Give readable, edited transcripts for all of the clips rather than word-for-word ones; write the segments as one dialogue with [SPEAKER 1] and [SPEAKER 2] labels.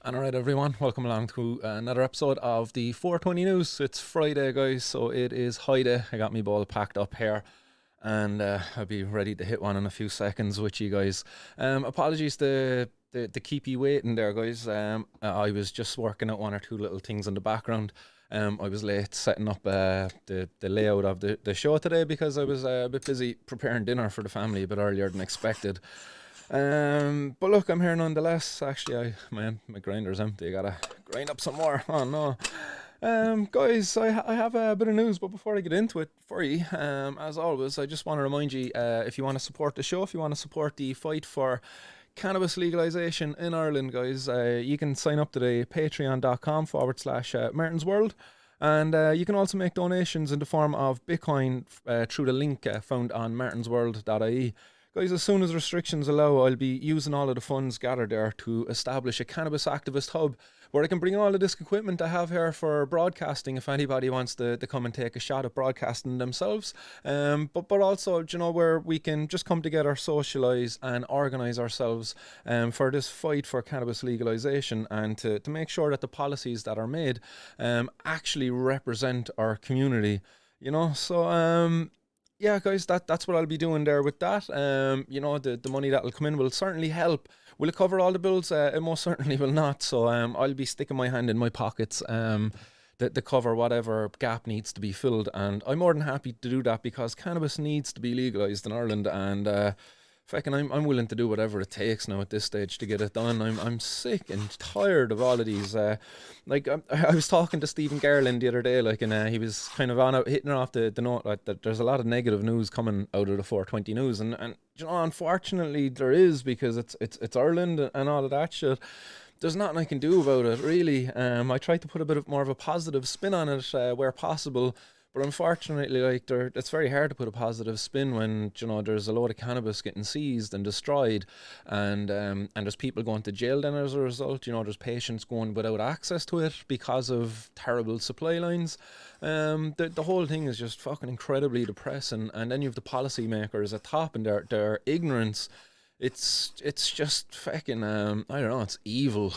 [SPEAKER 1] And alright, everyone, welcome along to another episode of the 420 News. It's Friday, guys, so it is high day. I got me ball packed up here, and I'll be ready to hit one in a few seconds with you guys. Apologies to keep you waiting there, guys. I was just working out one or two little things in the background. I was late setting up the layout of the show today because I was a bit busy preparing dinner for the family a bit earlier than expected. But look, I'm here nonetheless. Actually, my grinder's empty. I gotta grind up some more. Oh no. Guys, I have a bit of news, but before I get into it for you, as always, I just want to remind you, if you want to support the show, if you want to support the fight for cannabis legalization in Ireland, guys, you can sign up today, patreon.com/Martin's World. And you can also make donations in the form of Bitcoin through the link found on martinsworld.ie. Guys, as soon as restrictions allow, I'll be using all of the funds gathered there to establish a cannabis activist hub where I can bring all of this equipment I have here for broadcasting if anybody wants to come and take a shot at broadcasting themselves. But also, you know, where we can just come together, socialise and organise ourselves for this fight for cannabis legalisation and to make sure that the policies that are made actually represent our community. You know, so yeah, guys, that's what I'll be doing there with that. You know, the money that will come in will certainly help. Will it cover all the bills? It most certainly will not. So I'll be sticking my hand in my pockets to cover whatever gap needs to be filled. And I'm more than happy to do that because cannabis needs to be legalised in Ireland. And I'm willing to do whatever it takes now at this stage to get it done. I'm sick and tired of all of these. I was talking to Stephen Garland the other day, and he was kind of hitting off the note that there's a lot of negative news coming out of the 420 News, and you know, unfortunately there is, because it's Ireland and all of that shit. There's nothing I can do about it, really. I tried to put a bit more of a positive spin on it where possible. But unfortunately, it's very hard to put a positive spin when, you know, there's a load of cannabis getting seized and destroyed, and there's people going to jail then as a result. You know, there's patients going without access to it because of terrible supply lines. The whole thing is just fucking incredibly depressing. And then you have the policymakers at top and their ignorance. It's just fucking I don't know. It's evil.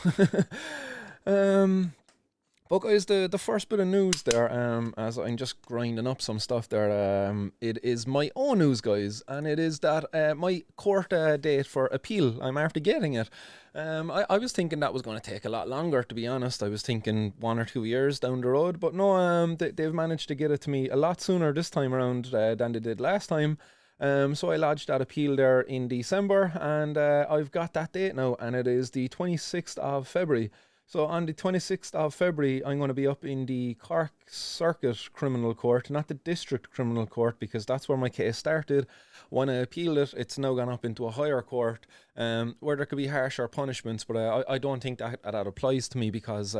[SPEAKER 1] But guys, the first bit of news there, as I'm just grinding up some stuff there, it is my own news, guys, and it is that my court date for appeal, I'm after getting it. I was thinking that was going to take a lot longer, to be honest. I was thinking 1 or 2 years down the road, but no, they've managed to get it to me a lot sooner this time around than they did last time. So I lodged that appeal there in December, and I've got that date now, and it is the 26th of February. So on the 26th of February, I'm going to be up in the Cork Circuit Criminal Court, not the District Criminal Court, because that's where my case started. When I appealed it, it's now gone up into a higher court, where there could be harsher punishments, but I don't think that applies to me because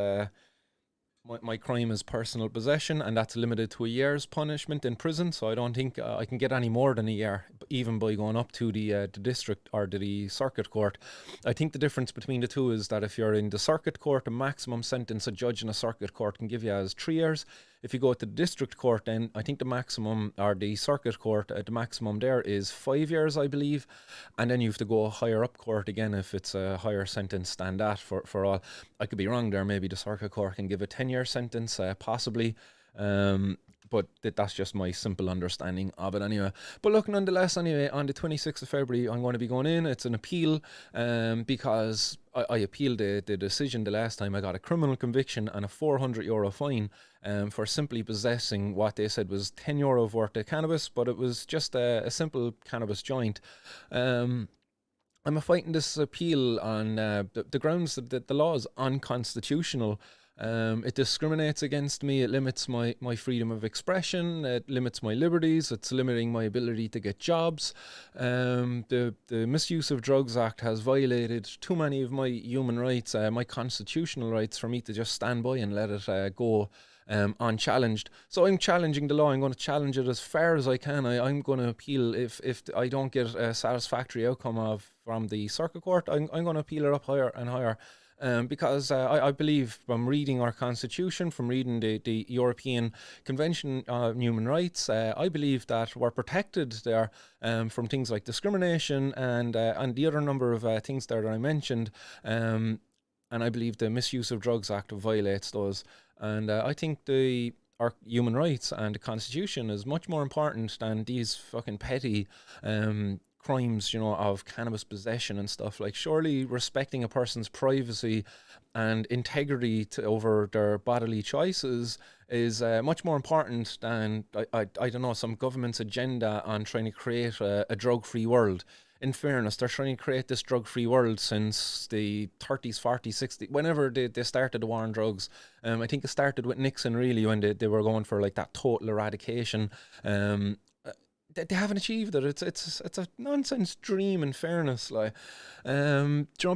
[SPEAKER 1] my crime is personal possession, and that's limited to a year's punishment in prison. So I don't think I can get any more than a year, even by going up to the district or the circuit court. I think the difference between the two is that if you're in the circuit court, the maximum sentence a judge in a circuit court can give you is 3 years. If you go to the district court, then I think the maximum, or the circuit court, the maximum there is 5 years, I believe. And then you have to go higher up court again if it's a higher sentence than that for all. I could be wrong there. Maybe the circuit court can give a 10-year sentence, possibly. But that's just my simple understanding of it anyway. But look, nonetheless, anyway, on the 26th of February, I'm going to be going in. It's an appeal because I appealed the decision the last time. I got a criminal conviction and a €400 fine for simply possessing what they said was €10 worth of cannabis, but it was just a simple cannabis joint. I'm fighting this appeal on the grounds that the law is unconstitutional. It discriminates against me. It limits my freedom of expression. It limits my liberties. It's limiting my ability to get jobs. The Misuse of Drugs Act has violated too many of my human rights, my constitutional rights, for me to just stand by and let it go unchallenged. So I'm challenging the law. I'm going to challenge it as far as I can. I'm going to appeal if I don't get a satisfactory outcome from the circuit court. I'm going to appeal it up higher and higher. Because I believe from reading our constitution, from reading the European Convention on Human Rights, I believe that we're protected there from things like discrimination and the other number of things there that I mentioned. And I believe the Misuse of Drugs Act violates those. And I think our human rights and the Constitution is much more important than these fucking petty crimes, of cannabis possession and stuff. Like, surely respecting a person's privacy and integrity over their bodily choices is much more important than, I don't know, some government's agenda on trying to create a drug-free world. In fairness, they're trying to create this drug-free world since the 30s, 40s, 60s, whenever they started the war on drugs. I think it started with Nixon, really, when they were going for like that total eradication. They haven't achieved it. It's a nonsense dream, in fairness. Like,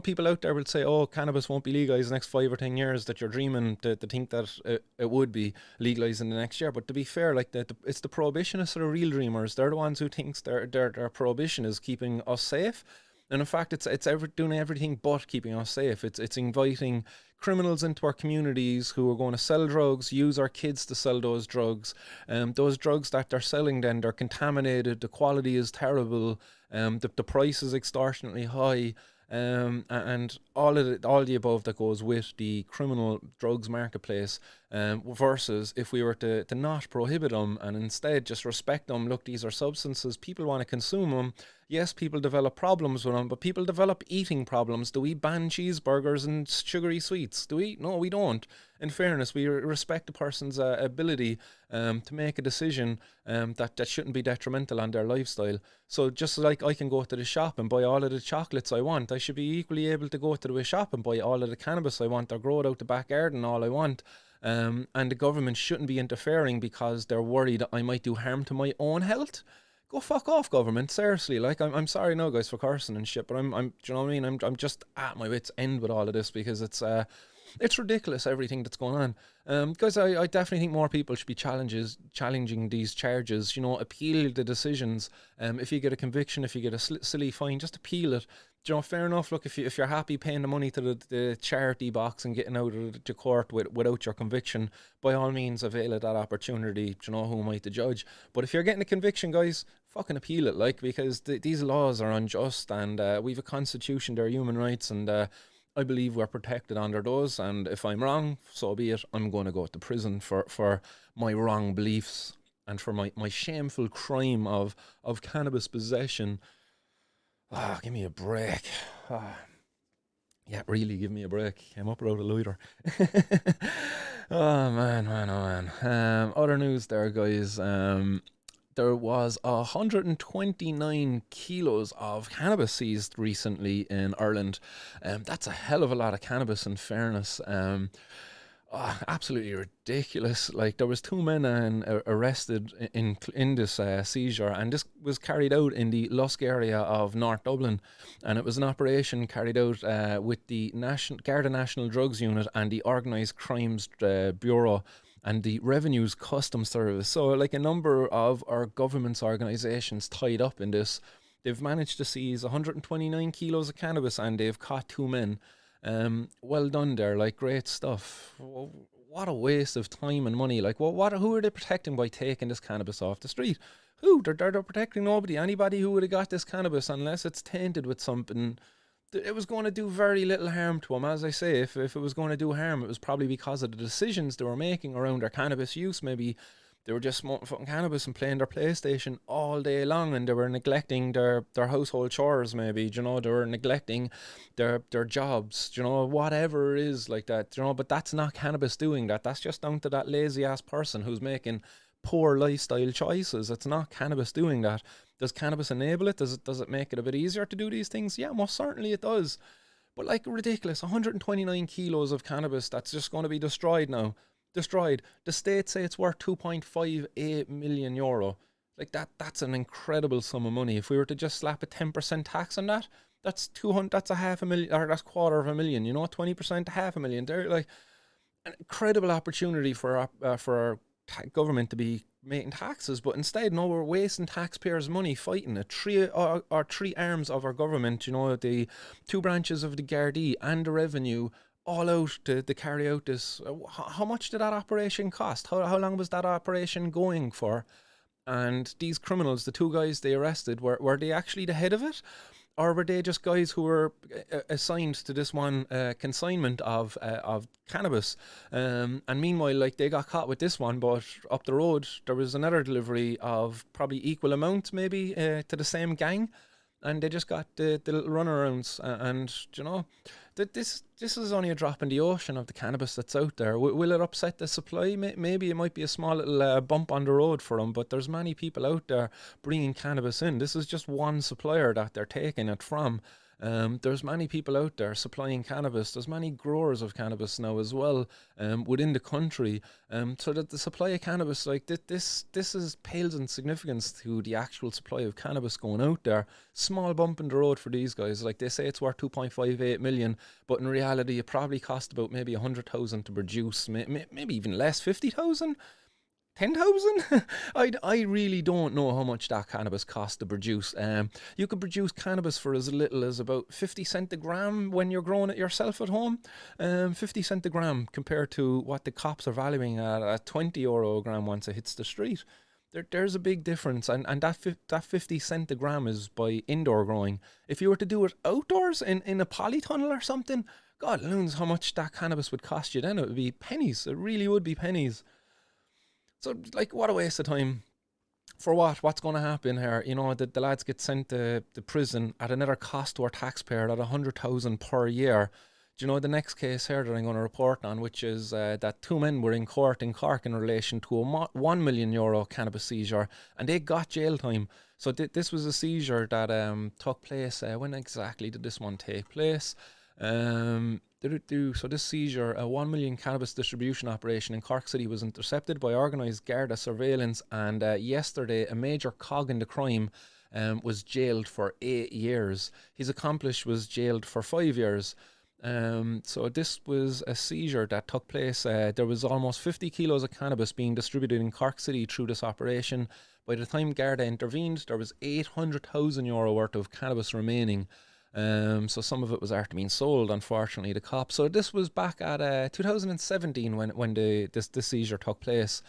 [SPEAKER 1] people out there will say, "Oh, cannabis won't be legalized in the next 5 or 10 years." That you're dreaming to think that it would be legalized in the next year. But to be fair, like it's the prohibitionists that are real dreamers. They're the ones who thinks their prohibition is keeping us safe. And in fact, it's doing everything but keeping us safe. It's inviting criminals into our communities who are going to sell drugs, use our kids to sell those drugs. Those drugs that they're selling, then they're contaminated. The quality is terrible. The price is extortionately high. And all the above that goes with the criminal drugs marketplace, versus if we were to not prohibit them and instead just respect them. Look, these are substances, people want to consume them. Yes, people develop problems with them, but people develop eating problems. Do we ban cheeseburgers and sugary sweets? Do we? No, we don't. In fairness, we respect the person's ability to make a decision that shouldn't be detrimental on their lifestyle. So just like I can go to the shop and buy all of the chocolates I want, I should be equally able to go to the shop and buy all of the cannabis I want, or grow it out the back garden all I want. And the government shouldn't be interfering because they're worried that I might do harm to my own health. Go fuck off, government. Seriously, like I'm sorry, no, guys, for cursing and shit, but I'm do you know what I mean? I'm just at my wits' end with all of this, because it's ridiculous, everything that's going on. Guys, I definitely think more people should be challenging these charges. Appeal the decisions. If you get a conviction, if you get a silly fine, just appeal it. Fair enough. Look, if you're happy paying the money to the charity box and getting out of the court without your conviction, by all means avail of that opportunity. Who am I to judge? But if you're getting a conviction, guys, fucking appeal it, like, because these laws are unjust, and we've a constitution, they're human rights, and I believe we're protected under those. And if I'm wrong, so be it. I'm going to go to prison for my wrong beliefs and for my shameful crime of cannabis possession. Give me a break. Yeah, really, give me a break. Came up without a lighter. Oh man. Other news there, guys. There was 129 kilos of cannabis seized recently in Ireland. That's a hell of a lot of cannabis, in fairness. Absolutely ridiculous. Like, there was 2 men arrested in this seizure, and this was carried out in the Lusk area of North Dublin, and it was an operation carried out with the Garda National Drugs Unit and the Organised Crimes Bureau and the Revenue's Customs Service. So, like, a number of our government's organisations tied up in this, they've managed to seize 129 kilos of cannabis, and they've caught 2 men. Well done there, like, great stuff. What a waste of time and money. Like, who are they protecting by taking this cannabis off the street? Who? They're protecting nobody. Anybody who would have got this cannabis, unless it's tainted with something, it was going to do very little harm to them. As I say, if it was going to do harm, it was probably because of the decisions they were making around their cannabis use. Maybe they were just smoking fucking cannabis and playing their PlayStation all day long, and they were neglecting their household chores. Maybe, they were neglecting their jobs. Whatever it is like that. But that's not cannabis doing that. That's just down to that lazy ass person who's making poor lifestyle choices. It's not cannabis doing that. Does cannabis enable it? Does it make it a bit easier to do these things? Yeah, most certainly it does. But, like, ridiculous, 129 kilos of cannabis that's just going to be destroyed now. Destroyed. The states say it's worth €2.58 million. Like, that's an incredible sum of money. If we were to just slap a 10% tax on that, that's 200. That's a half a million, or that's $250,000. 20%, $500,000. They're like an incredible opportunity for our government to be making taxes, but instead, no, we're wasting taxpayers' money fighting it. Three arms of our government, the 2 branches of the Gardaí and the Revenue, all out to carry out this. How much did that operation cost? How long was that operation going for? And these criminals, the 2 guys they arrested, were they actually the head of it? or were they just guys who were assigned to this one consignment of cannabis? And meanwhile, like, they got caught with this one, but up the road there was another delivery of probably equal amount, maybe to the same gang, and they just got the little runarounds. And you know, that this is only a drop in the ocean of the cannabis that's out there. Will it upset the supply? Maybe it might be a small little bump on the road for them, but there's many people out there bringing cannabis in. This is just one supplier that they're taking it from. There's many people out there supplying cannabis. There's many growers of cannabis now as well, within the country. So that the supply of cannabis, like, this is pales in significance to the actual supply of cannabis going out there. Small bump in the road for these guys. Like, they say it's worth 2.58 million, but in reality it probably cost about maybe 100,000 to produce, maybe even less, 50,000. 10,000? I really don't know how much that cannabis costs to produce. You could produce cannabis for as little as about 50 cent a gram when you're growing it yourself at home. 50 cent a gram compared to what the cops are valuing at €20 a gram once it hits the street. There's a big difference, and that 50 cent a gram is by indoor growing. If you were to do it outdoors in a polytunnel or something, God knows how much that cannabis would cost you then. It would be pennies. It really would be pennies. So, like, what a waste of time. For what? What's going to happen here? You know, the lads get sent to prison at another cost to our taxpayer at 100,000 per year. Do you know the next case here that I'm going to report on, which is that two men were in court in Cork in relation to a €1 million cannabis seizure, and they got jail time. So this was a seizure that took place. When exactly did this one take place? So this seizure, a 1 million cannabis distribution operation in Cork City, was intercepted by organised Garda surveillance, and yesterday a major cog in the crime was jailed for 8 years. His accomplice was jailed for 5 years. So this was a seizure that took place. There was almost 50 kilos of cannabis being distributed in Cork City through this operation. By the time Garda intervened, there was €800,000 worth of cannabis remaining. So some of it was after being sold, unfortunately, to cops. So this was back at 2017 when this seizure took place,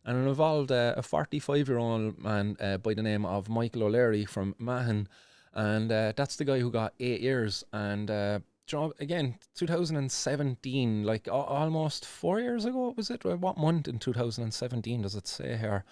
[SPEAKER 1] and it involved a 45-year-old man by the name of Michael O'Leary from Mahon, and that's the guy who got 8 years. And again, 2017, like almost 4 years ago, was it? What month in 2017 does it say here?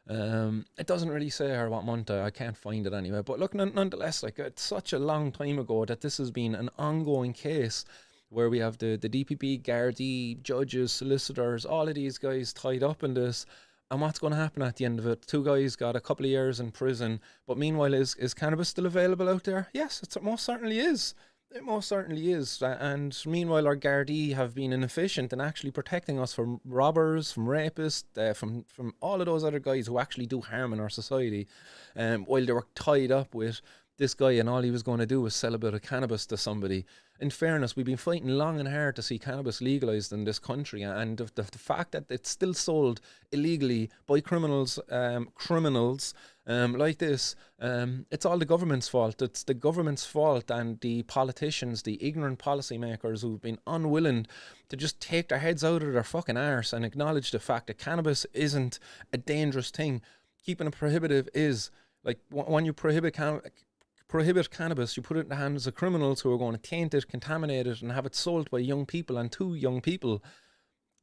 [SPEAKER 1] It doesn't really say here what month. I can't find it anyway. But look, nonetheless, like, it's such a long time ago that this has been an ongoing case where we have the DPP, Gardaí, judges, solicitors, all of these guys tied up in this. And what's going to happen at the end of it? Two guys got a couple of years in prison. But meanwhile, is cannabis still available out there? Yes, it most certainly is. It most certainly is. And meanwhile, our Gardaí have been inefficient in actually protecting us from robbers, from rapists, from all of those other guys who actually do harm in our society, while they were tied up with this guy, and all he was going to do was sell a bit of cannabis to somebody. In fairness, we've been fighting long and hard to see cannabis legalised in this country, and the fact that it's still sold illegally by criminals like this, it's all the government's fault. It's the government's fault, and the politicians, the ignorant policymakers who've been unwilling to just take their heads out of their fucking arse and acknowledge the fact that cannabis isn't a dangerous thing. Keeping it prohibitive is, like, when you prohibit cannabis, you put it in the hands of criminals who are going to taint it, contaminate it, and have it sold by young people and to young people.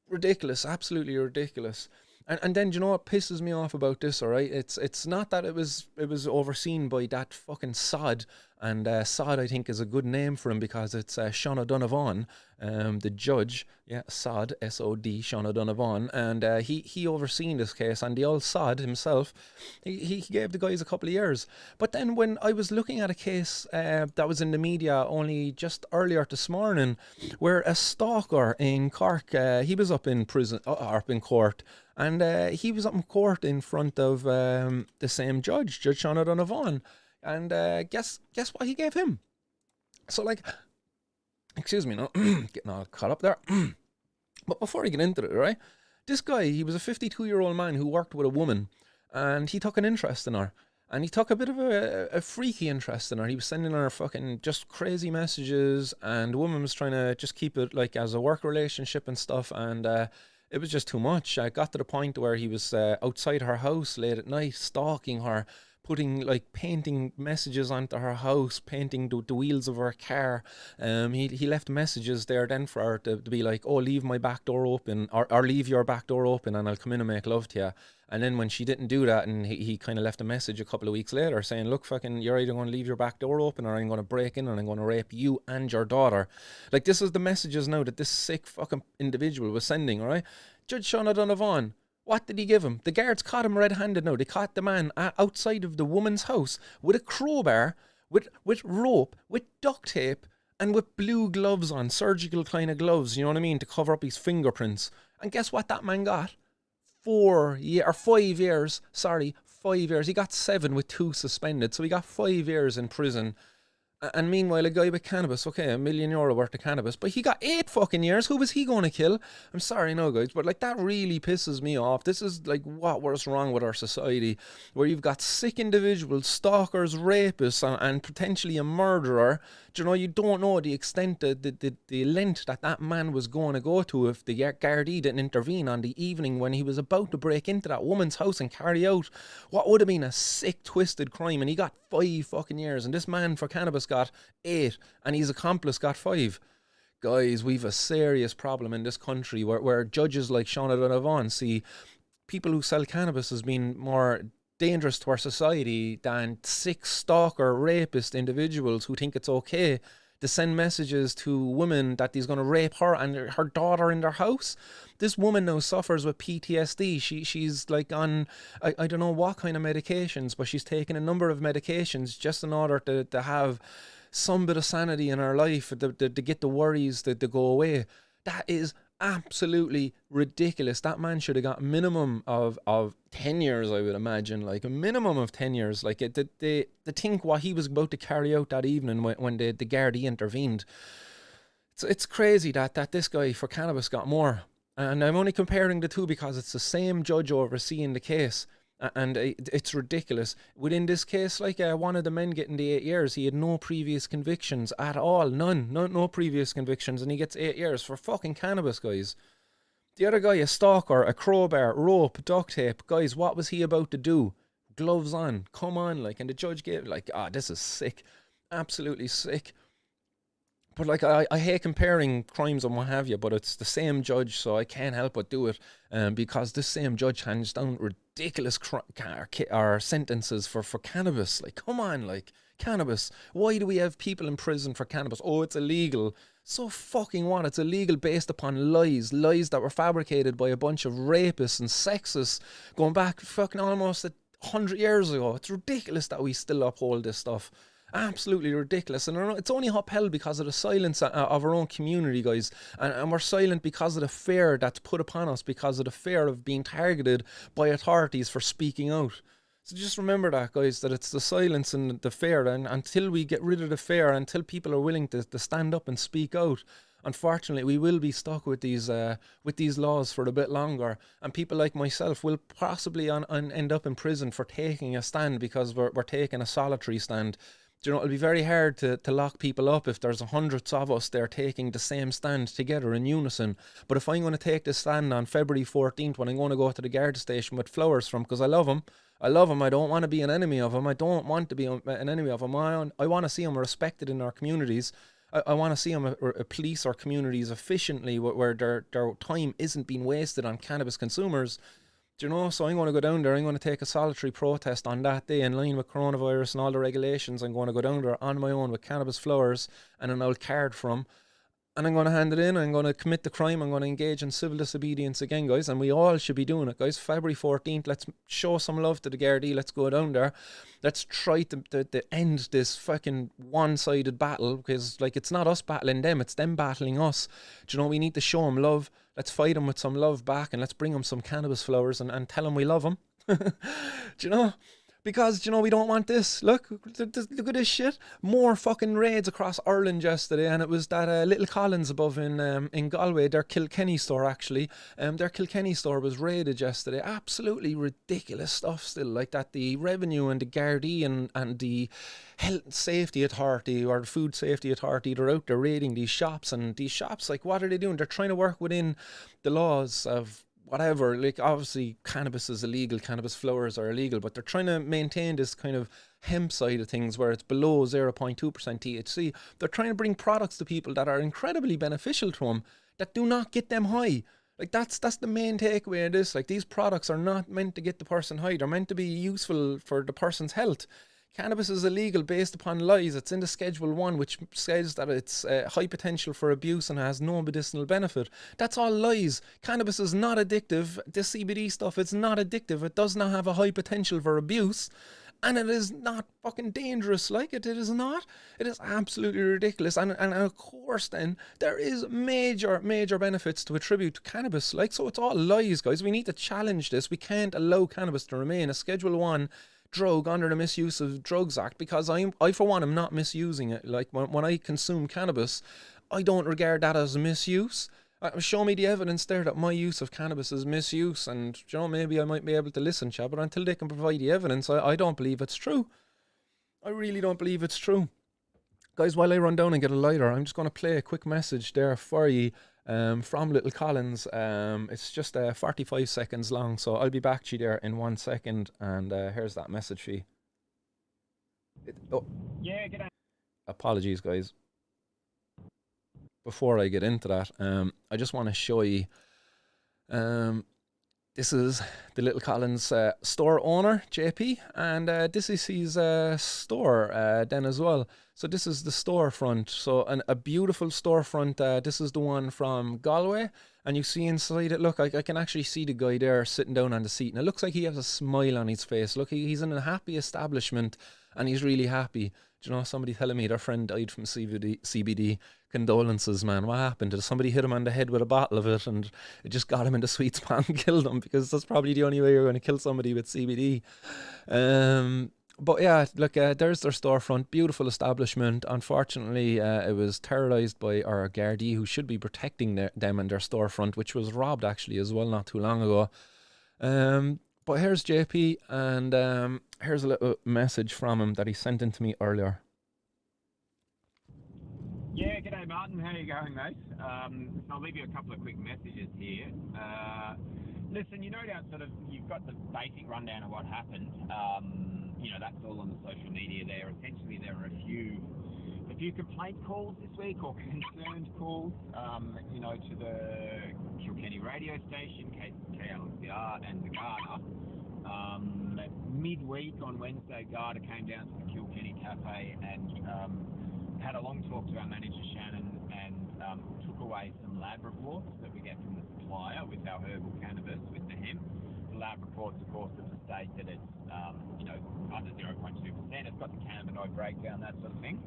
[SPEAKER 1] Ridiculous, absolutely ridiculous. And then, do you know what pisses me off about this, alright? It's not that it was overseen by that fucking sod, and Sod, I think, is a good name for him because it's Sean O'Donovan, the judge. Yeah, Sod, S-O-D, Sean O'Donovan, and he overseen this case, and the old Sod himself, he gave the guys a couple of years. But then when I was looking at a case that was in the media only just earlier this morning, where a stalker in Cork, he was up in prison, or up in court, and he was up in court in front of the same judge, Judge Sean O'Donovan. And guess what he gave him? So, like, excuse me, no, getting all caught up there. But before I get into it, right? This guy, he was a 52-year-old man who worked with a woman, and he took an interest in her. And he took a bit of a freaky interest in her. He was sending her fucking just crazy messages, and the woman was trying to just keep it, like, as a work relationship and stuff, and it was just too much. I got to the point where he was outside her house late at night, stalking her, putting like painting messages onto her house, painting the wheels of her car. He left messages there then for her to be like, oh, leave my back door open, or leave your back door open and I'll come in and make love to you. And then when she didn't do that, and he kind of left a message a couple of weeks later saying, look, fucking, you're either going to leave your back door open or I'm going to break in and I'm going to rape you and your daughter. Like, this is the messages now that this sick fucking individual was sending, all right? Judge Sean O'Donovan, what did he give him? The guards caught him red-handed now. They caught the man outside of the woman's house with a crowbar, with rope, with duct tape, and with blue gloves on, surgical kind of gloves, you know what I mean, to cover up his fingerprints. And guess what that man got? 5 years. He got 7 with 2 suspended, so he got 5 years in prison. And meanwhile, a guy with cannabis, okay, €1 million worth of cannabis, but he got 8 fucking years. Who was he going to kill? I'm sorry, no, guys, but like, that really pisses me off. This is like what's wrong with our society, where you've got sick individuals, stalkers, rapists, and potentially a murderer. Do you know, you don't know the extent, the length that man was going to go to if the Gardaí didn't intervene on the evening when he was about to break into that woman's house and carry out what would have been a sick, twisted crime. And he got 5 fucking years, and this man for cannabis got 8, and his accomplice got 5. Guys, we've a serious problem in this country where judges like Sean O'Donovan see people who sell cannabis as being more dangerous to our society than sick stalker rapist individuals who think it's okay to send messages to women that he's going to rape her and her daughter in their house. This woman now suffers with PTSD. She's like on, I don't know what kind of medications, but she's taking a number of medications just in order to have some bit of sanity in her life, to get the worries to go away. That is absolutely ridiculous. That man should have got a minimum of 10 years, I would imagine, like a minimum of 10 years. Like, to think what he was about to carry out that evening when the Gardaí intervened. It's crazy that this guy for cannabis got more. And I'm only comparing the two because it's the same judge overseeing the case. And it's ridiculous. Within this case, like one of the men getting the 8 years, he had no previous convictions at all. None. No previous convictions. And he gets 8 years for fucking cannabis, guys. The other guy, a stalker, a crowbar, rope, duct tape. Guys, what was he about to do? Gloves on. Come on, like. And the judge gave, like, this is sick. Absolutely sick. But like, I hate comparing crimes and what have you, but it's the same judge, so I can't help but do it. Because this same judge hands down ridiculous sentences for cannabis. Like, come on, like, cannabis. Why do we have people in prison for cannabis? Oh, it's illegal. So fucking what? It's illegal based upon lies that were fabricated by a bunch of rapists and sexists going back fucking almost 100 years ago. It's ridiculous that we still uphold this stuff. Absolutely ridiculous. And it's only upheld because of the silence of our own community, guys, and we're silent because of the fear that's put upon us, because of the fear of being targeted by authorities for speaking out. So just remember that, guys, that it's the silence and the fear, and until we get rid of the fear, until people are willing to stand up and speak out, unfortunately we will be stuck with these laws for a bit longer, and people like myself will possibly end up in prison for taking a stand, because we're taking a solitary stand. You know, it'll be very hard to lock people up if there's hundreds of us there taking the same stand together in unison. But if I'm going to take this stand on February 14th, when I'm going to go to the guard station with flowers from, because I love him, I don't want to be an enemy of him. I don't want to be an enemy of him. I want to see him respected in our communities. I want to see him police our communities efficiently, where their time isn't being wasted on cannabis consumers. Do you know? So I'm going to go down there. I'm going to take a solitary protest on that day in line with coronavirus and all the regulations. I'm going to go down there on my own with cannabis flowers and an old card from, and I'm going to hand it in. I'm going to commit the crime. I'm going to engage in civil disobedience again, guys. And we all should be doing it, guys. February 14th, let's show some love to the Gardaí. Let's go down there. Let's try to end this fucking one-sided battle, because, like, it's not us battling them. It's them battling us. Do you know, we need to show them love. Let's fight them with some love back, and let's bring them some cannabis flowers and tell them we love them. Do you know? Because, you know, we don't want this. Look at this shit. More fucking raids across Ireland yesterday, and it was that Little Collins above in Galway, their Kilkenny store, actually. Their Kilkenny store was raided yesterday. Absolutely ridiculous stuff still, like that. The revenue and the Gardaí and the Health and Safety Authority, or the Food Safety Authority, they're out there raiding these shops, and these shops, like, what are they doing? They're trying to work within the laws of whatever. Like, obviously, cannabis is illegal, cannabis flowers are illegal, but they're trying to maintain this kind of hemp side of things where it's below 0.2% THC. They're trying to bring products to people that are incredibly beneficial to them that do not get them high. Like, that's the main takeaway of this. Like, these products are not meant to get the person high. They're meant to be useful for the person's health. Cannabis is illegal based upon lies. It's in the Schedule 1, which says that it's high potential for abuse and has no medicinal benefit. That's all lies. Cannabis is not addictive. This CBD stuff, it's not addictive. It does not have a high potential for abuse. And it is not fucking dangerous like it. It is not. It is absolutely ridiculous. And of course then, there is major benefits to attribute to cannabis. Like, so it's all lies, guys. We need to challenge this. We can't allow cannabis to remain a Schedule 1 drug under the Misuse of Drugs Act, because I for one am not misusing it. Like, when I consume cannabis, I don't regard that as a misuse. Show me the evidence there that my use of cannabis is misuse, and maybe I might be able to listen, Chad, but until they can provide the evidence, I don't believe it's true. I really don't believe it's true. Guys, while I run down and get a lighter, I'm just going to play a quick message there for you from Little Collins. It's just 45 seconds long, so I'll be back to you there in 1 second, and here's that message for you.
[SPEAKER 2] Yeah, g'day.
[SPEAKER 1] Apologies, guys. Before I get into that, I just want to show you, this is the Little Collins store owner, JP, and this is his store then as well. So this is the storefront, so a beautiful storefront. This is the one from Galway, and you see inside it, look, I can actually see the guy there sitting down on the seat, and it looks like he has a smile on his face. Look, he's in a happy establishment, and he's really happy. Do you know, somebody telling me their friend died from CBD. Condolences, man. What happened? Did somebody hit him on the head with a bottle of it and it just got him in the sweet spot and killed him? Because that's probably the only way you're going to kill somebody with CBD. But yeah, look, there's their storefront. Beautiful establishment. Unfortunately, it was terrorised by our Gardaí, who should be protecting them and their storefront, which was robbed actually as well not too long ago. But here's JP, and here's a little message from him that he sent in to me earlier.
[SPEAKER 2] Yeah, g'day Martin, how you going, mate? So I'll leave you a couple of quick messages here. Listen, you no doubt you've got the basic rundown of what happened. That's all on the social media there. Essentially, there were a few complaint calls this week, or concerned calls, to the Kilkenny radio station, KLCR, and the Garda. Midweek on Wednesday, Garda came down to the Kilkenny Cafe and had a long talk to our manager Shannon, and took away some lab reports that we get from the supplier with our herbal cannabis, with the hemp. The lab reports, of course, of the state that it's under 0.2%. It's got the cannabinoid breakdown, that sort of thing.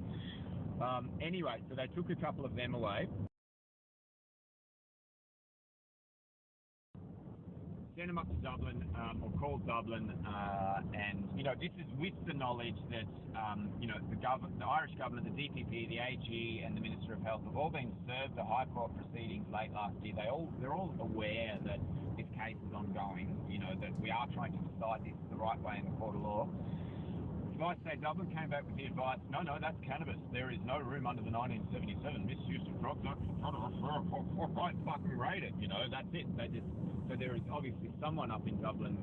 [SPEAKER 2] Anyway, so they took a couple of them away. Sent them up to Dublin, or called Dublin, and this is with the knowledge that the Irish government, the DPP, the AG, and the Minister of Health have all been served the High Court proceedings late last year. They're all aware that this case is ongoing. That we are trying to decide this the right way in the court of law. Advice say Dublin came back with the advice, no, that's cannabis. There is no room under the 1977 Misuse of Drugs Act for right fucking rate it. That's it. So there is obviously someone up in Dublin.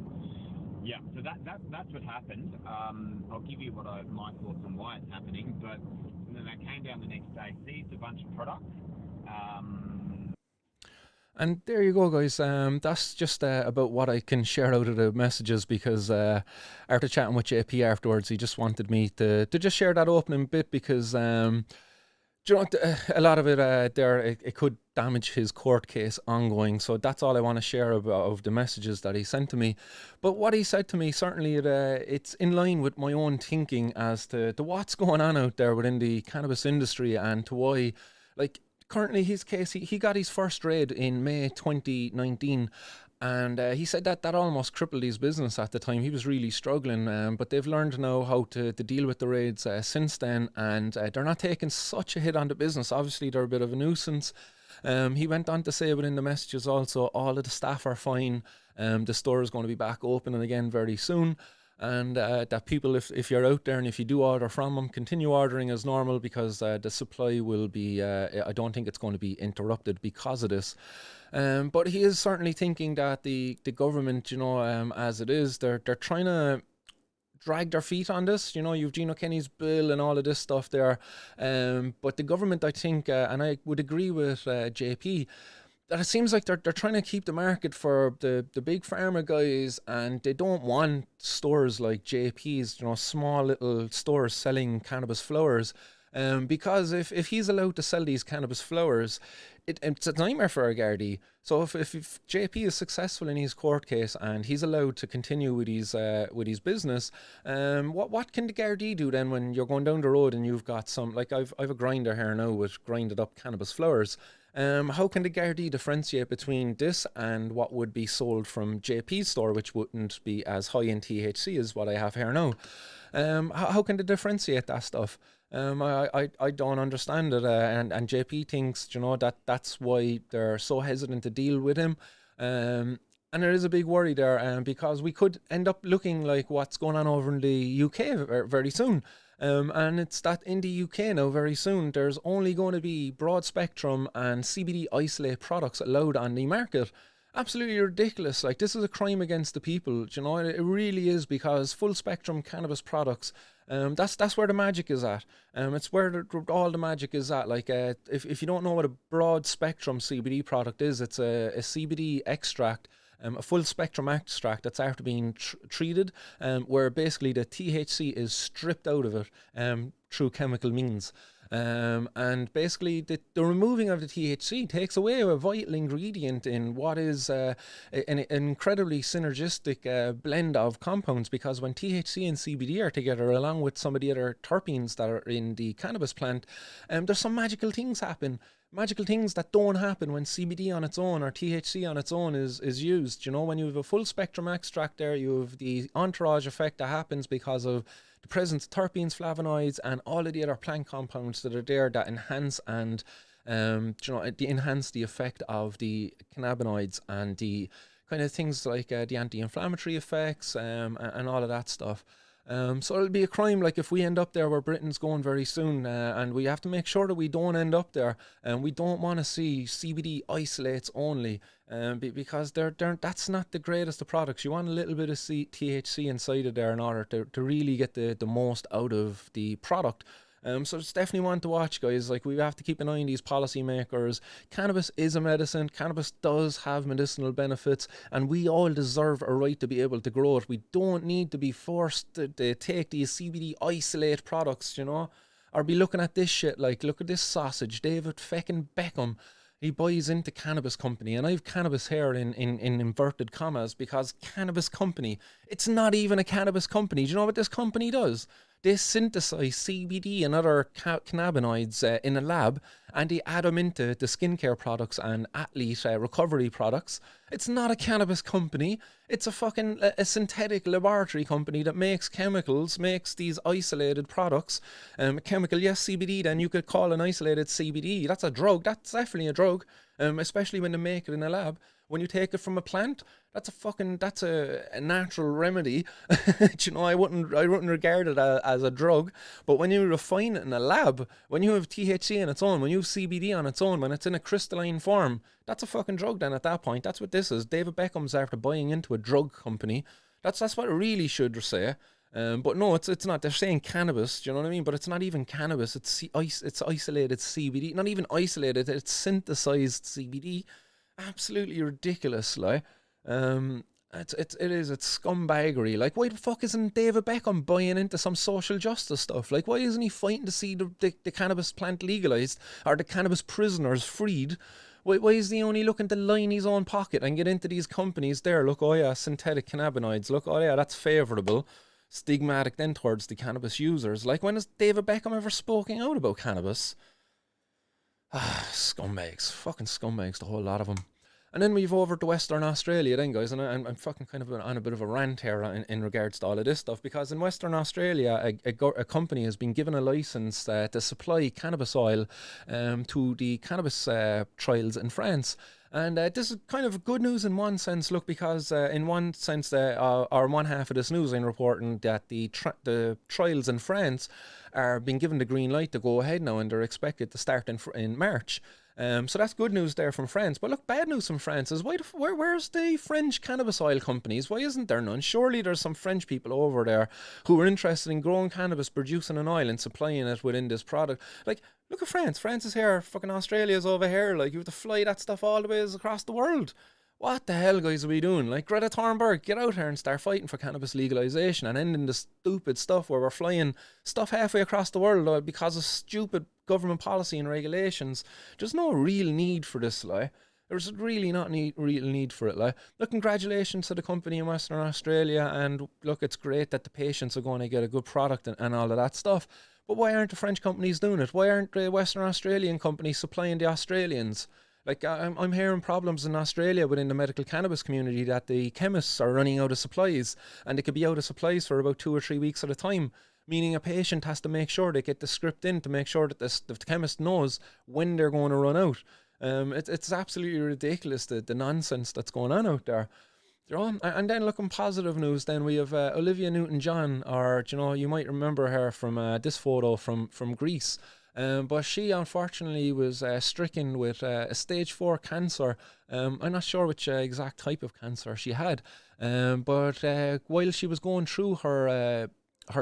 [SPEAKER 2] Yeah, so that's what happened. I'll give you my thoughts on why it's happening. But then they came down the next day, seized a bunch of products.
[SPEAKER 1] And there you go, guys. That's just about what I can share out of the messages, because after chatting with JP afterwards, he just wanted me to just share that opening bit, because a lot of it it could damage his court case ongoing. So that's all I want to share of the messages that he sent to me. But what he said to me, certainly it's in line with my own thinking as to what's going on out there within the cannabis industry, and to why, like, currently his case, he got his first raid in May 2019, and he said that almost crippled his business at the time. He was really struggling, but they've learned now how to deal with the raids since then, and they're not taking such a hit on the business. Obviously, they're a bit of a nuisance. He went on to say within the messages also, all of the staff are fine. The store is going to be back open and again very soon. and that people, if you're out there and if you do order from them, continue ordering as normal, because the supply will be, I don't think it's going to be interrupted because of this. But he is certainly thinking that the government, as it is, they're trying to drag their feet on this. You've Gino Kenny's bill and all of this stuff there. But the government, I think, and I would agree with JP, that it seems like they're trying to keep the market for the big pharma guys, and they don't want stores like JP's, small little stores selling cannabis flowers. Because if he's allowed to sell these cannabis flowers, it's a nightmare for a Gardaí. So if JP is successful in his court case and he's allowed to continue with his business, what can the Gardaí do then when you're going down the road and you've got some, like I've a grinder here now with grinded up cannabis flowers. How can the Gardaí differentiate between this and what would be sold from JP's store, which wouldn't be as high in THC as what I have here now? How can they differentiate that stuff? I don't understand it, and JP thinks, that's why they're so hesitant to deal with him. And there is a big worry there, because we could end up looking like what's going on over in the UK very soon. And it's that in the UK now, very soon, there's only going to be broad spectrum and CBD isolate products allowed on the market. Absolutely ridiculous. Like, this is a crime against the people. It really is, because full spectrum cannabis products, that's where the magic is at. It's where all the magic is at. Like, if you don't know what a broad spectrum CBD product is, it's a CBD extract, a full spectrum extract that's after being treated, where basically the THC is stripped out of it through chemical means. And basically the removing of the THC takes away a vital ingredient in what is an incredibly synergistic blend of compounds, because when THC and CBD are together, along with some of the other terpenes that are in the cannabis plant, there's some magical things happen. Magical things that don't happen when CBD on its own or THC on its own is used. When you have a full spectrum extract there, you have the entourage effect that happens because of the presence of terpenes, flavonoids, and all of the other plant compounds that are there that enhance and enhance the effect of the cannabinoids and the kind of things like the anti-inflammatory effects and all of that stuff. So it'll be a crime, like, if we end up there where Britain's going very soon, and we have to make sure that we don't end up there, and we don't want to see CBD isolates only, because that's not the greatest of products. You want a little bit of THC inside of there in order to really get the most out of the product. So it's definitely one to watch, guys. Like, we have to keep an eye on these policymakers. Cannabis is a medicine. Cannabis does have medicinal benefits, and we all deserve a right to be able to grow it. We don't need to be forced to take these CBD isolate products, or be looking at this shit. Like, look at this sausage, David feckin' Beckham. He buys into Cannabis Company, and I have cannabis here in inverted commas, because Cannabis Company, it's not even a cannabis company. Do you know what this company does? They synthesize CBD and other cannabinoids in a lab, and they add them into the skincare products and athlete recovery products. It's not a cannabis company. It's a synthetic laboratory company that makes chemicals, makes these isolated products. Chemical, yes, CBD, then you could call an isolated CBD. That's a drug. That's definitely a drug, especially when they make it in a lab. When you take it from a plant, that's a natural remedy. I wouldn't regard it as a drug. But when you refine it in a lab, when you have THC on its own, when you have CBD on its own, when it's in a crystalline form, that's a fucking drug then at that point. That's what this is. David Beckham's after buying into a drug company. That's what it really should say. But no, it's not. They're saying cannabis, do you know what I mean? But it's not even cannabis. It's isolated CBD. Not even isolated, it's synthesized CBD. Absolutely ridiculous, like. It's scumbaggery. Like, why the fuck isn't David Beckham buying into some social justice stuff? Like, why isn't he fighting to see the cannabis plant legalized or the cannabis prisoners freed? Why is he only looking to line his own pocket and get into these companies there? Look, oh yeah, synthetic cannabinoids. Look, oh yeah, that's favourable. Stigmatic then towards the cannabis users. Like, when has David Beckham ever spoken out about cannabis? Scumbags. Fucking scumbags, the whole lot of them. And then we've over to Western Australia then, guys, and I'm fucking kind of on a bit of a rant here in regards to all of this stuff, because in Western Australia, a company has been given a license to supply cannabis oil to the cannabis trials in France. And this is kind of good news in one sense, look, because in one sense, or one half of this news, I'm reporting that the trials in France are being given the green light to go ahead now, and they're expected to start in March. So that's good news there from France. But look, bad news from France is where's the French cannabis oil companies? Why isn't there none? Surely there's some French people over there who are interested in growing cannabis, producing an oil, and supplying it within this product. Like, look at France. France is here. Fucking Australia's over here. Like, you have to fly that stuff all the ways across the world. What the hell, guys, are we doing? Like, Greta Thunberg, get out here and start fighting for cannabis legalization and ending the stupid stuff where we're flying stuff halfway across the world because of stupid government policy and regulations. There's no real need for this, like. There's really not real need for it, like. Look, congratulations to the company in Western Australia, and look, it's great that the patients are going to get a good product and all of that stuff. But why aren't the French companies doing it? Why aren't the Western Australian companies supplying the Australians? Like, I'm hearing problems in Australia within the medical cannabis community that the chemists are running out of supplies, and they could be out of supplies for about 2 or 3 weeks at a time, meaning a patient has to make sure they get the script in to make sure that the chemist knows when they're going to run out. It's absolutely ridiculous, the nonsense that's going on out there. You know, and then looking positive news, then we have Olivia Newton John, or you might remember her from this photo from Greece. But she unfortunately was stricken with a stage 4 cancer. I'm not sure which exact type of cancer she had, but while she was going through her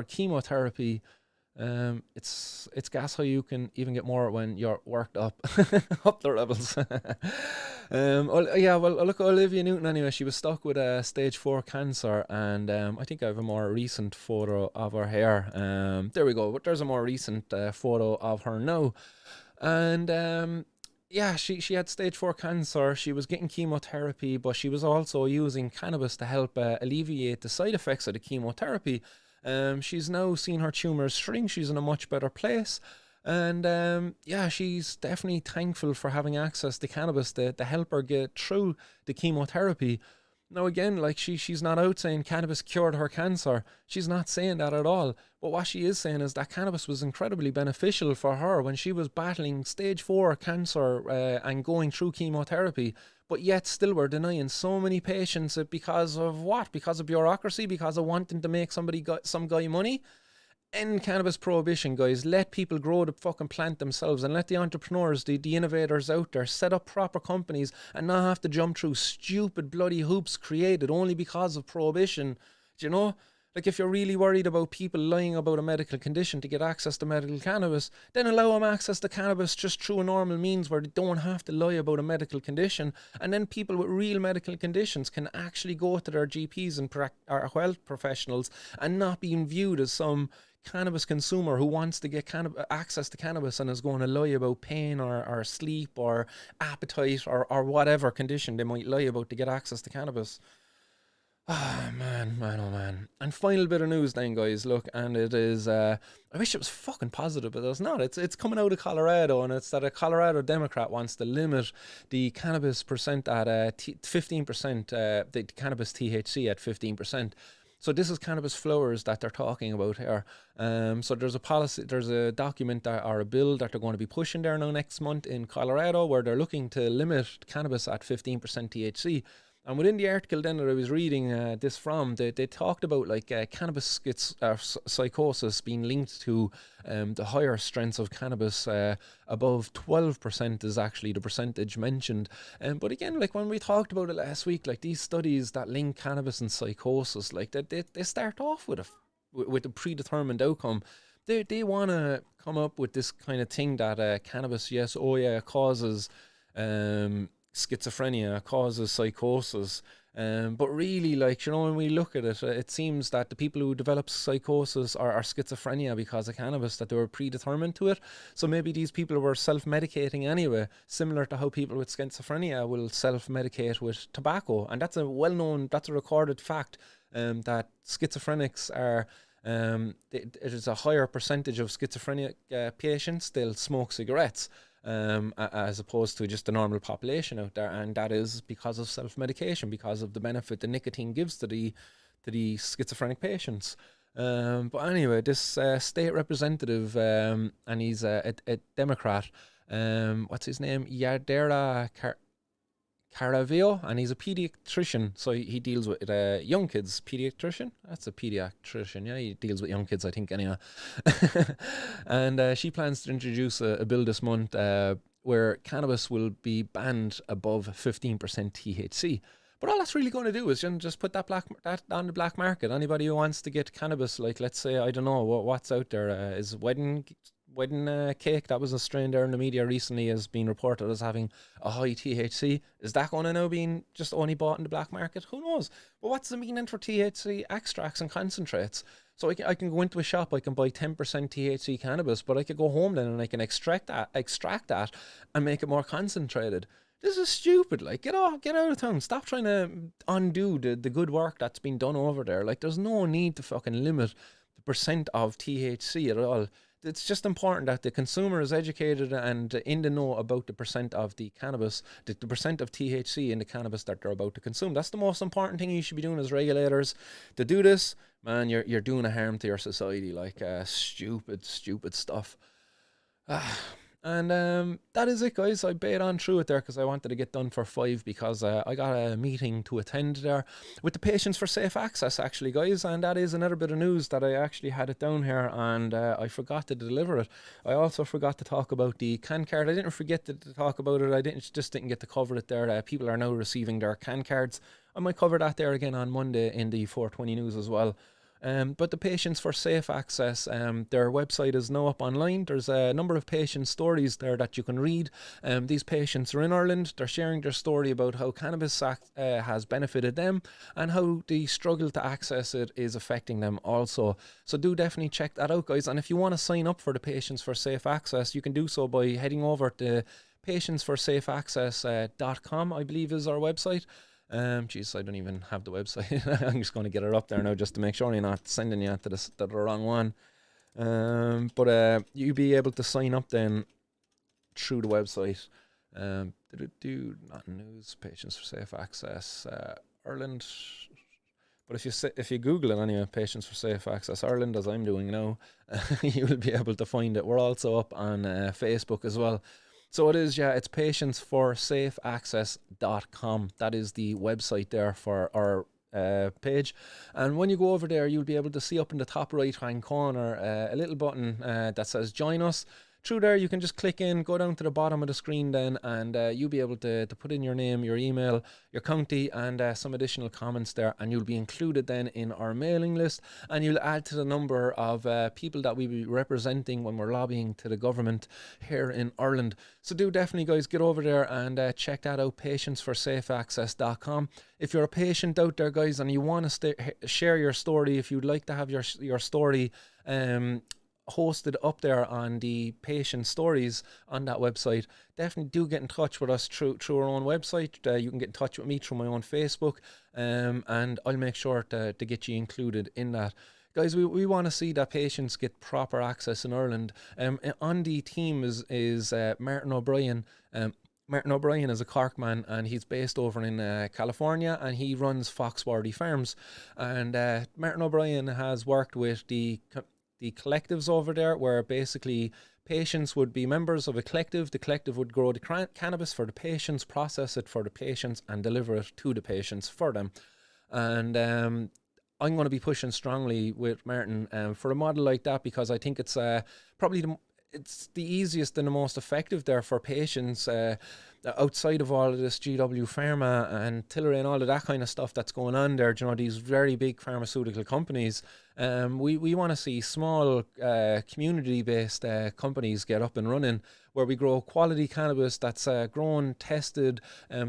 [SPEAKER 1] chemotherapy, it's gas how you can even get more when you're worked up up the levels. Well, look, Olivia Newton anyway, she was stuck with a stage 4 cancer, and I think I have a more recent photo of her here. There we go, but there's a more recent photo of her now, and she had stage 4 cancer. She was getting chemotherapy, but she was also using cannabis to help alleviate the side effects of the chemotherapy. She's now seen her tumours shrink. She's in a much better place. And she's definitely thankful for having access to cannabis to help her get through the chemotherapy. Now again, like, she's not out saying cannabis cured her cancer. She's not saying that at all. But what she is saying is that cannabis was incredibly beneficial for her when she was battling stage 4 cancer and going through chemotherapy. But yet still we're denying so many patients it because of what? Because of bureaucracy? Because of wanting to make some guy money? End cannabis prohibition, guys. Let people grow the fucking plant themselves, and let the entrepreneurs, the innovators out there set up proper companies and not have to jump through stupid bloody hoops created only because of prohibition. Do you know? Like, if you're really worried about people lying about a medical condition to get access to medical cannabis, then allow them access to cannabis just through a normal means where they don't have to lie about a medical condition. And then people with real medical conditions can actually go to their GPs and or health professionals and not being viewed as some cannabis consumer who wants to get access to cannabis and is going to lie about pain or sleep or appetite or whatever condition they might lie about to get access to cannabis. Oh man. And final bit of news then, guys, look, and it is, I wish it was fucking positive, but it's not. It's coming out of Colorado, and it's that a Colorado Democrat wants to limit the cannabis percent at 15%, the cannabis THC at 15%. So this is cannabis flowers that they're talking about here. So there's a document or a bill that they're going to be pushing there now next month in Colorado, where they're looking to limit cannabis at 15% THC. And within the article then that I was reading this from, they talked about like cannabis psychosis being linked to the higher strengths of cannabis. Above 12% is actually the percentage mentioned. But again, like when we talked about it last week, like these studies that link cannabis and psychosis, like they start off with a predetermined outcome. They want to come up with this kind of thing that cannabis, causes schizophrenia, causes psychosis, but really, like, when we look at it, it seems that the people who develop psychosis are schizophrenia because of cannabis, that they were predetermined to it. So maybe these people were self-medicating anyway, similar to how people with schizophrenia will self-medicate with tobacco. And that's a recorded fact, that schizophrenics are it is a higher percentage of schizophrenic patients, they'll smoke cigarettes, as opposed to just the normal population out there, and that is because of self-medication, because of the benefit the nicotine gives to the schizophrenic patients. But anyway, this state representative, and he's a Democrat, what's his name? Yadira Caraveo, and he's a pediatrician, so he deals with young kids. Pediatrician? That's a pediatrician, yeah, he deals with young kids, I think, anyway. And she plans to introduce a bill this month where cannabis will be banned above 15% THC. But all that's really going to do is just put that on the black market. Anybody who wants to get cannabis, like, let's say, I don't know what's out there, is wedding cake that was a strain there in the media recently has been reported as having a high THC. Is that going to now being just only bought in the black market? Who knows? But what's the meaning for THC extracts and concentrates? So I can go into a shop, I can buy 10% THC cannabis, but I could go home then and I can extract that and make it more concentrated. This is stupid. Like, get out of town. Stop trying to undo the good work that's been done over there. Like, there's no need to fucking limit the percent of THC at all. It's just important that the consumer is educated and in the know about the percent of the cannabis, the percent of THC in the cannabis that they're about to consume. That's the most important thing you should be doing as regulators. To do this, man, you're doing a harm to your society. Like, stupid stuff. And that is it, guys. I bait on through it there because I wanted to get done for 5 because I got a meeting to attend there with the Patients for Safe Access, actually, guys. And that is another bit of news that I actually had it down here and I forgot to deliver it. I also forgot to talk about the CAN card. I didn't forget to talk about it. I just didn't get to cover it there. People are now receiving their CAN cards. I might cover that there again on Monday in the 420 news as well. But the Patients for Safe Access, their website is now up online. There's a number of patient stories there that you can read. These patients are in Ireland. They're sharing their story about how cannabis has benefited them and how the struggle to access it is affecting them also. So do definitely check that out, guys. And if you want to sign up for the Patients for Safe Access, you can do so by heading over to patientsforsafeaccess.com, I believe is our website. Jeez, I don't even have the website. I'm just going to get it up there now just to make sure you're not sending you to the wrong one. But you'll be able to sign up then through the website. Not news, Patients for Safe Access, Ireland. But if you Google it anyway, Patients for Safe Access Ireland, as I'm doing now, you will be able to find it. We're also up on Facebook as well. So it is, yeah, it's patientsforsafeaccess.com. That is the website there for our page. And when you go over there, you'll be able to see up in the top right hand corner a little button that says Join Us. Through there, you can just click in, go down to the bottom of the screen then, and you'll be able to put in your name, your email, your county, and some additional comments there, and you'll be included then in our mailing list, and you'll add to the number of people that we'll be representing when we're lobbying to the government here in Ireland. So do definitely, guys, get over there and check that out, patientsforsafeaccess.com. If you're a patient out there, guys, and you want to share your story, if you'd like to have your story hosted up there on the patient stories on that website, definitely do get in touch with us through our own website. You can get in touch with me through my own Facebook, and I'll make sure to get you included in that. Guys, we want to see that patients get proper access in Ireland. On the team is Martin O'Brien. Martin O'Brien is a Cork man, and he's based over in California, and he runs Foxworthy Farms. And Martin O'Brien has worked with the collectives over there, where basically patients would be members of a collective. The collective would grow the cannabis for the patients, process it for the patients, and deliver it to the patients for them. And I'm going to be pushing strongly with Martin for a model like that, because I think it's probably it's the easiest and the most effective there for patients outside of all of this GW Pharma and Tilray and all of that kind of stuff that's going on there. You know, these very big pharmaceutical companies. We want to see small community-based companies get up and running, where we grow quality cannabis that's grown, tested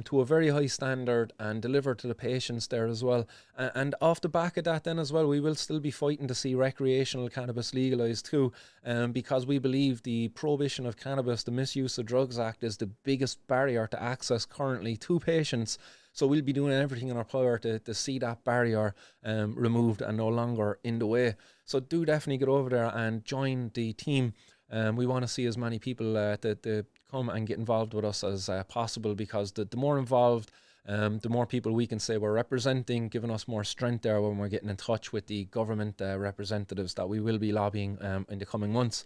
[SPEAKER 1] to a very high standard and delivered to the patients there as well. And off the back of that then as well, we will still be fighting to see recreational cannabis legalised too, because we believe the prohibition of cannabis, the Misuse of Drugs Act, is the biggest barrier to access currently to patients. So we'll be doing everything in our power to see that barrier removed and no longer in the way. So do definitely get over there and join the team. We want to see as many people to come and get involved with us as possible, because the more involved, the more people we can say we're representing, giving us more strength there when we're getting in touch with the government representatives that we will be lobbying in the coming months.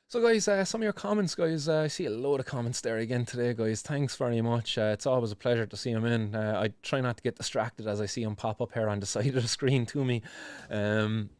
[SPEAKER 1] So, guys, some of your comments, guys. I see a load of comments there again today, guys. Thanks very much. It's always a pleasure to see them in. I try not to get distracted as I see them pop up here on the side of the screen to me. Um,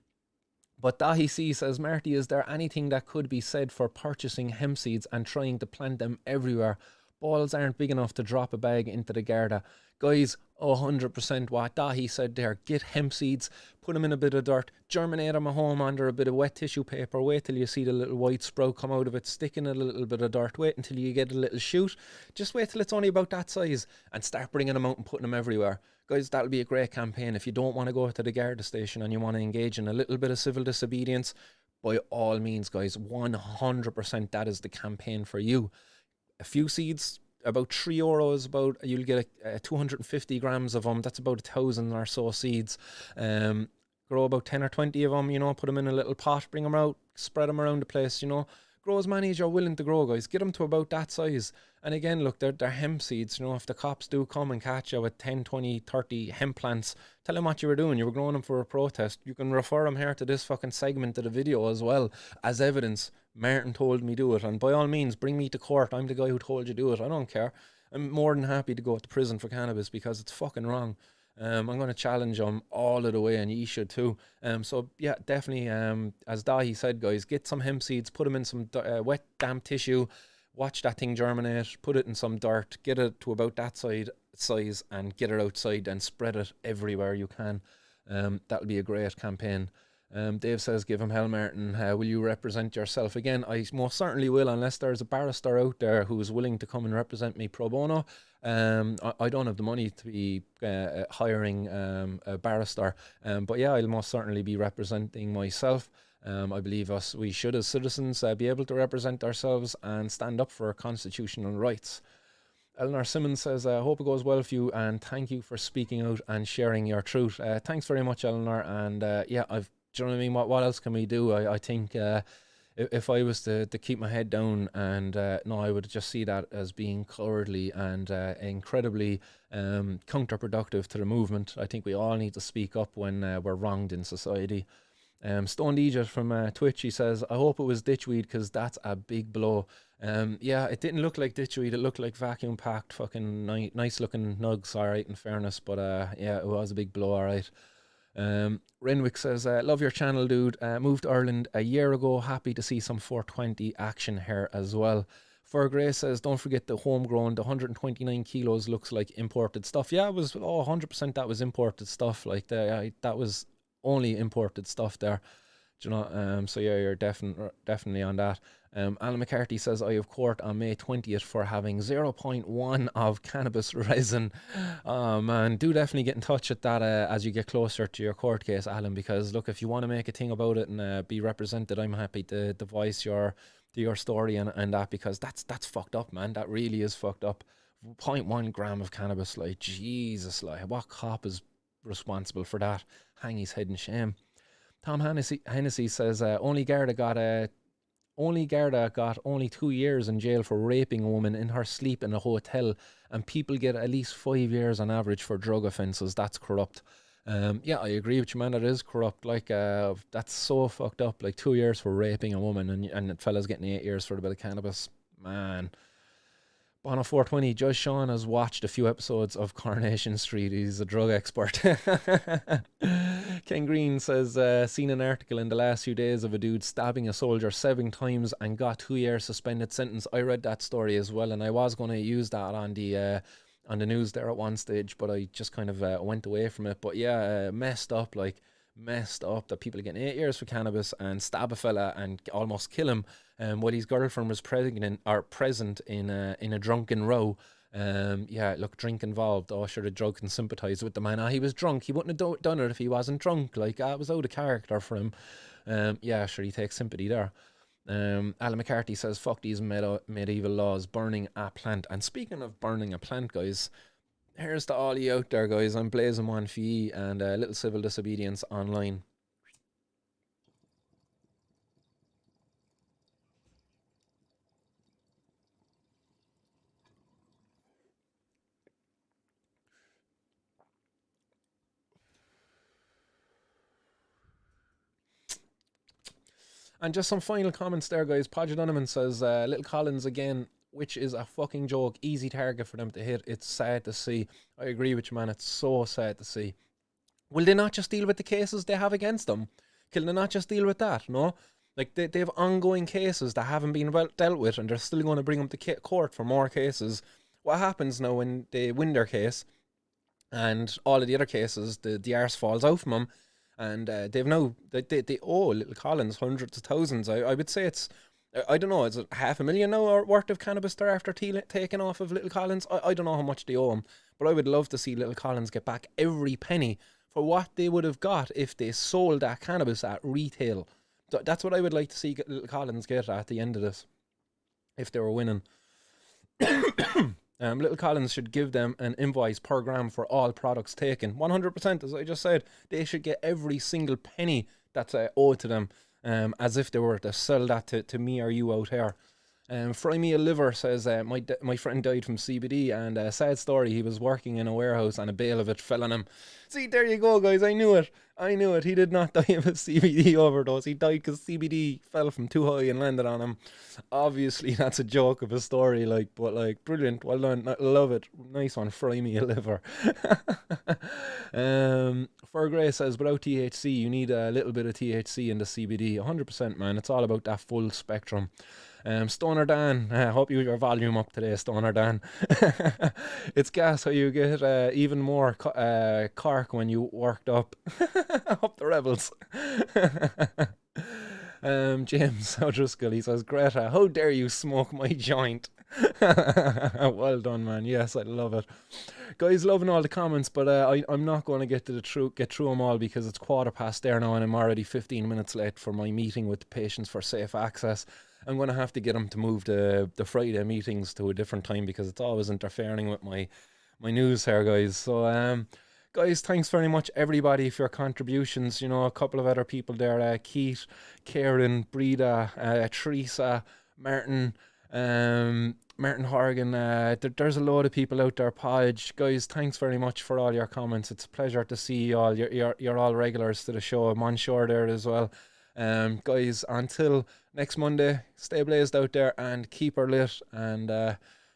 [SPEAKER 1] but Dahi C says, Marty, is there anything that could be said for purchasing hemp seeds and trying to plant them everywhere? Balls aren't big enough to drop a bag into the Garda. Guys, 100% what Dahi said there. Get hemp seeds, put them in a bit of dirt, germinate them at home under a bit of wet tissue paper, wait till you see the little white sprout come out of it, stick in a little bit of dirt, wait until you get a little shoot. Just wait till it's only about that size and start bringing them out and putting them everywhere. Guys, that'll be a great campaign. If you don't want to go to the Garda station and you want to engage in a little bit of civil disobedience, by all means, guys, 100% that is the campaign for you. A few seeds, about €3, about you'll get 250 grams of them. That's about 1,000 or so seeds. Grow about 10 or 20 of them, put them in a little pot, bring them out, spread them around the place, Grow as many as you're willing to grow, guys. Get them to about that size. And again, look, they're hemp seeds. If the cops do come and catch you with 10, 20, 30 hemp plants, tell them what you were doing. You were growing them for a protest. You can refer them here to this fucking segment of the video as well as evidence. Martin told me do it. And by all means, bring me to court. I'm the guy who told you do it. I don't care. I'm more than happy to go to prison for cannabis because it's fucking wrong. I'm going to challenge them all of the way, and you should too. So yeah, definitely. As Dahi said, guys, get some hemp seeds, put them in some wet, damp tissue, watch that thing germinate, put it in some dirt, get it to about that size, and get it outside and spread it everywhere you can. That'll be a great campaign. Dave says, give him hell, Martin. Will you represent yourself again? I most certainly will, unless there's a barrister out there who's willing to come and represent me pro bono. I don't have the money to be hiring a barrister, but yeah, I'll most certainly be representing myself. I believe we should, as citizens, be able to represent ourselves and stand up for our constitutional rights. Eleanor Simmons says, I hope it goes well for you, and thank you for speaking out and sharing your truth. Thanks very much, Eleanor, and yeah, do you know what I mean? What else can we do? I think if I was to keep my head down and no, I would just see that as being cowardly and incredibly counterproductive to the movement. I think we all need to speak up when we're wronged in society. Stoned Egypt from Twitch, he says, I hope it was ditchweed because that's a big blow. Yeah, it didn't look like ditchweed. It looked like vacuum packed fucking nice looking nugs, alright, in fairness. But yeah, it was a big blow, alright. Renwick says, love your channel, dude. Moved to Ireland a year ago. Happy to see some 420 action here as well. For Gray says, don't forget the homegrown. The 129 kilos looks like imported stuff. Yeah, it was 100% that was imported stuff. Like that was only imported stuff there. Do you know? So yeah, you're definitely on that. Alan McCarthy says, I have court on May 20th for having 0.1 of cannabis resin. Oh man, do definitely get in touch with that as you get closer to your court case, Alan, because look, if you want to make a thing about it and be represented, I'm happy to voice your story and that, because that's fucked up, man. That really is fucked up. 0.1 gram of cannabis, like, Jesus, like, what cop is responsible for that? Hang his head in shame. Tom Hennessy says, only Garda got only 2 years in jail for raping a woman in her sleep in a hotel, and people get at least 5 years on average for drug offences. That's corrupt. Yeah, I agree with you, man. It is corrupt. Like, that's so fucked up. Like, 2 years for raping a woman, and the fella's getting 8 years for a bit of cannabis. Man. Bono 420, Judge Sean has watched a few episodes of Coronation Street. He's a drug expert. Ken Green says, seen an article in the last few days of a dude stabbing a soldier 7 times and got 2 years suspended sentence. I read that story as well, and I was going to use that on the news there at one stage, but I just kind of went away from it. But yeah, messed up that people are getting 8 years for cannabis and stab a fella and almost kill him while his girlfriend was present in a drunken row. Yeah, look, drink involved. Oh, sure, the drug can sympathise with the man. He was drunk. He wouldn't have done it if he wasn't drunk. Like, it was out of character for him. Yeah, sure, he takes sympathy there. Alan McCarthy says, fuck these medieval laws, burning a plant. And speaking of burning a plant, guys, here's to all you out there, guys. I'm blazing one for you and a little civil disobedience online. And just some final comments there, guys. Podge Donovan says, Little Collins again, which is a fucking joke. Easy target for them to hit. It's sad to see. I agree with you, man. It's so sad to see. Will they not just deal with the cases they have against them? Can they not just deal with that, no? Like, they have ongoing cases that haven't been dealt with, and they're still going to bring them to court for more cases. What happens now when they win their case, and all of the other cases, the arse falls out from them, and they've now, they owe Little Collins hundreds of thousands. I would say it's, I don't know, is it $500,000 now or worth of cannabis they're after taking off of Little Collins? I don't know how much they owe him, but I would love to see Little Collins get back every penny for what they would have got if they sold that cannabis at retail. That's what I would like to see Little Collins get at the end of this, if they were winning. Little Collins should give them an invoice per gram for all products taken. 100%, as I just said, they should get every single penny that's owed to them, as if they were to sell that to me or you out here. Fry Me a Liver says, my friend died from CBD, and a sad story, he was working in a warehouse and a bale of it fell on him. See, there you go, guys, I knew it. He did not die of a CBD overdose. He died because CBD fell from too high and landed on him. Obviously, that's a joke of a story, but brilliant. Well done. I love it. Nice one. Fry Me a Liver. Fergray says, without THC, you need a little bit of THC in the CBD. 100%, man. It's all about that full spectrum. Stoner Dan, I hope you your volume up today, Stoner Dan. It's gas how you get even more Cork when you worked up the rebels. James O'Driscoll, he says, Greta, how dare you smoke my joint? Well done, man. Yes, I love it. Guys, loving all the comments, but I'm not going to get through them all because it's 1:15 there now, and I'm already 15 minutes late for my meeting with the Patients for Safe Access. I'm going to have to get them to move the Friday meetings to a different time because it's always interfering with my news here, guys. So, guys, thanks very much, everybody, for your contributions. You know, a couple of other people there, Keith, Karen, Breda, Teresa, Martin Horgan. There's a load of people out there. Podge, guys, thanks very much for all your comments. It's a pleasure to see you all. You're all regulars to the show. I'm on shore there as well. Guys, until next Monday, stay blazed out there and keep her lit, and